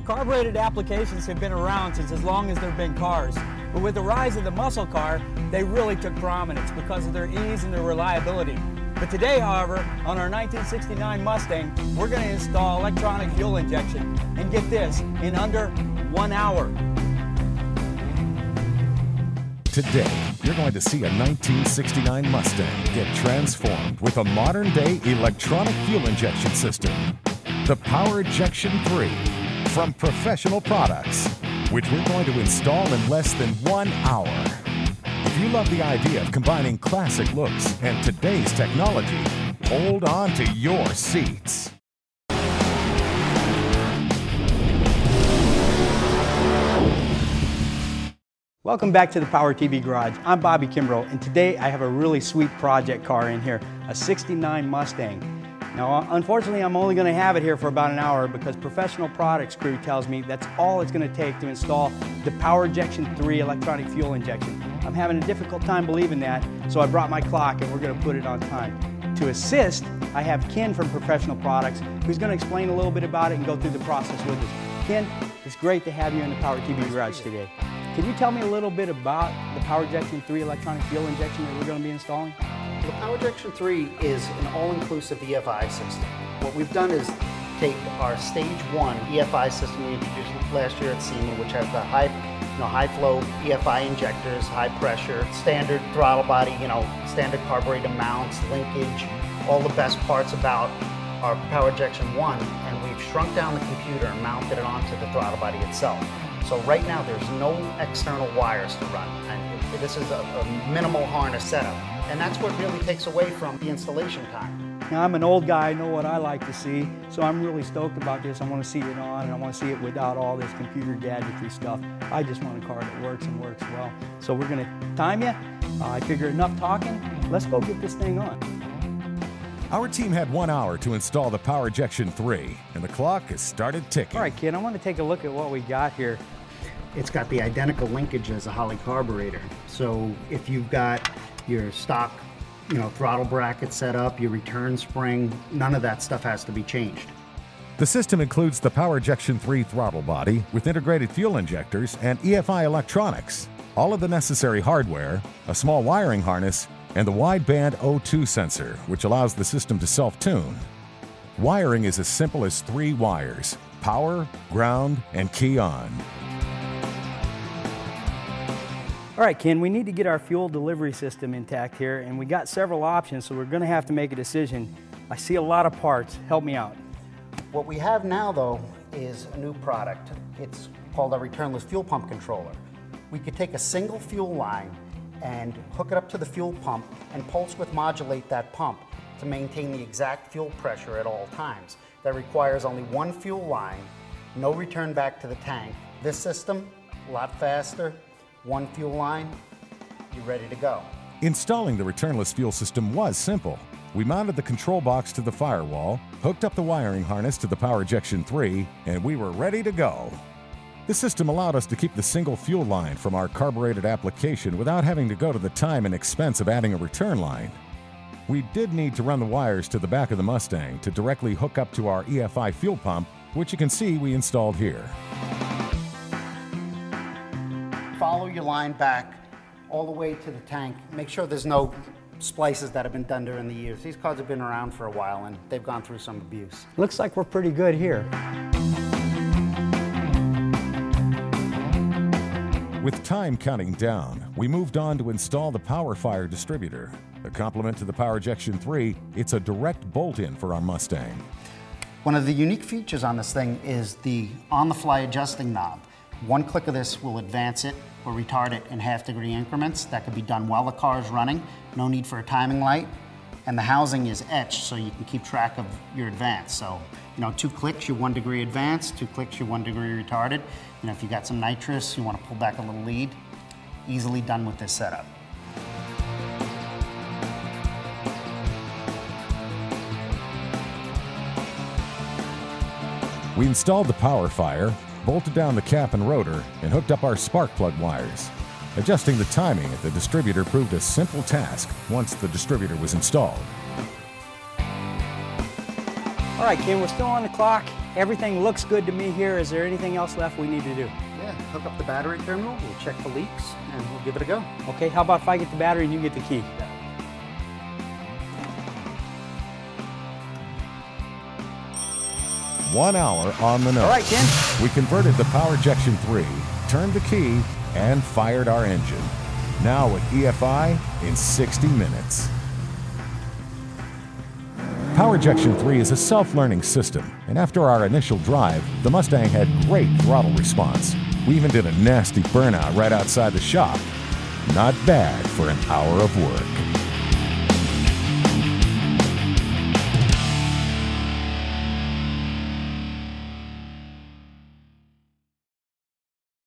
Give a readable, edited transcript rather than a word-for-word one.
Carbureted applications have been around since as long as there have been cars. But with the rise of the muscle car, they really took prominence because of their ease and their reliability. But today, however, on our 1969 Mustang, we're going to install electronic fuel injection. And get this, in under 1 hour. Today, you're going to see a 1969 Mustang get transformed with a modern-day electronic fuel injection system. The Powerjection 3 from Professional Products, which we're going to install in less than 1 hour. If you love the idea of combining classic looks and today's technology, hold on to your seats. Welcome back to the Power TV Garage. I'm Bobby Kimbrough, and today I have a really sweet project car in here, a 69 Mustang. Now, unfortunately, I'm only going to have it here for about an hour because Professional Products crew tells me that's all it's going to take to install the Powerjection 3 electronic fuel injection. I'm having a difficult time believing that, so I brought my clock and we're going to put it on time. To assist, I have Ken from Professional Products who's going to explain a little bit about it and go through the process with us. Ken, it's great to have you in the Power TV Garage today. Can you tell me a little bit about the Powerjection 3 electronic fuel injection that we're going to be installing? The Powerjection 3 is an all-inclusive EFI system. What we've done is take our stage 1 EFI system we introduced last year at SEMA, which has the high flow EFI injectors, high pressure, standard throttle body, standard carburetor mounts, linkage, all the best parts about our Powerjection 1, and we've shrunk down the computer and mounted it onto the throttle body itself. So right now there's no external wires to run, and this is a minimal harness setup. And that's what really takes away from the installation time. Now, I'm an old guy, I know what I like to see, so I'm really stoked about this. I want to see it on, and I want to see it without all this computer gadgetry stuff. I just want a car that works and works well. So we're going to time you. I figure enough talking. Let's go get this thing on. Our team had 1 hour to install the Powerjection 3, and the clock has started ticking. All right, kid, I want to take a look at what we got here. It's got the identical linkage as a Holley carburetor. So if you've got your stock, throttle bracket set up, your return spring, none of that stuff has to be changed. The system includes the Powerjection 3 throttle body with integrated fuel injectors and EFI electronics, all of the necessary hardware, a small wiring harness, and the wideband O2 sensor, which allows the system to self-tune. Wiring is as simple as 3 wires: power, ground, and key on. All right, Ken, we need to get our fuel delivery system intact here, and we got several options, so we're going to have to make a decision. I see a lot of parts. Help me out. What we have now, though, is a new product. It's called a Returnless fuel pump controller. We could take a single fuel line and hook it up to the fuel pump and pulse width modulate that pump to maintain the exact fuel pressure at all times. That requires only one fuel line, no return back to the tank. This system, a lot faster. One fuel line, you're ready to go. Installing the Returnless fuel system was simple. We mounted the control box to the firewall, hooked up the wiring harness to the Powerjection 3, and we were ready to go. The system allowed us to keep the single fuel line from our carbureted application without having to go to the time and expense of adding a return line. We did need to run the wires to the back of the Mustang to directly hook up to our EFI fuel pump, which you can see we installed here. Follow your line back all the way to the tank. Make sure there's no splices that have been done during the years. These cars have been around for a while and they've gone through some abuse. Looks like we're pretty good here. With time counting down, we moved on to install the Powerfire distributor. A complement to the Powerjection 3, it's a direct bolt-in for our Mustang. One of the unique features on this thing is the on-the-fly adjusting knob. One click of this will advance it or retard it in half-degree increments. That could be done while the car is running. No need for a timing light. And the housing is etched so you can keep track of your advance. So, 2 clicks, you're 1 degree advanced, 2 clicks, you're 1 degree retarded. If you got some nitrous, you want to pull back a little lead, easily done with this setup. We installed the Powerfire, bolted down the cap and rotor, and hooked up our spark plug wires. Adjusting the timing at the distributor proved a simple task once the distributor was installed. All right, Ken, we're still on the clock. everything looks good to me here. Is there anything else left we need to do? Yeah, hook up the battery terminal, we'll check the leaks, and we'll give it a go. Okay, how about if I get the battery and you get the key? One hour on the nose. All right, Ken. We converted the Powerjection 3, turned the key, and fired our engine. Now with EFI in 60 minutes. Powerjection 3 is a self-learning system, and after our initial drive, the Mustang had great throttle response. We even did a nasty burnout right outside the shop. Not bad for an hour of work.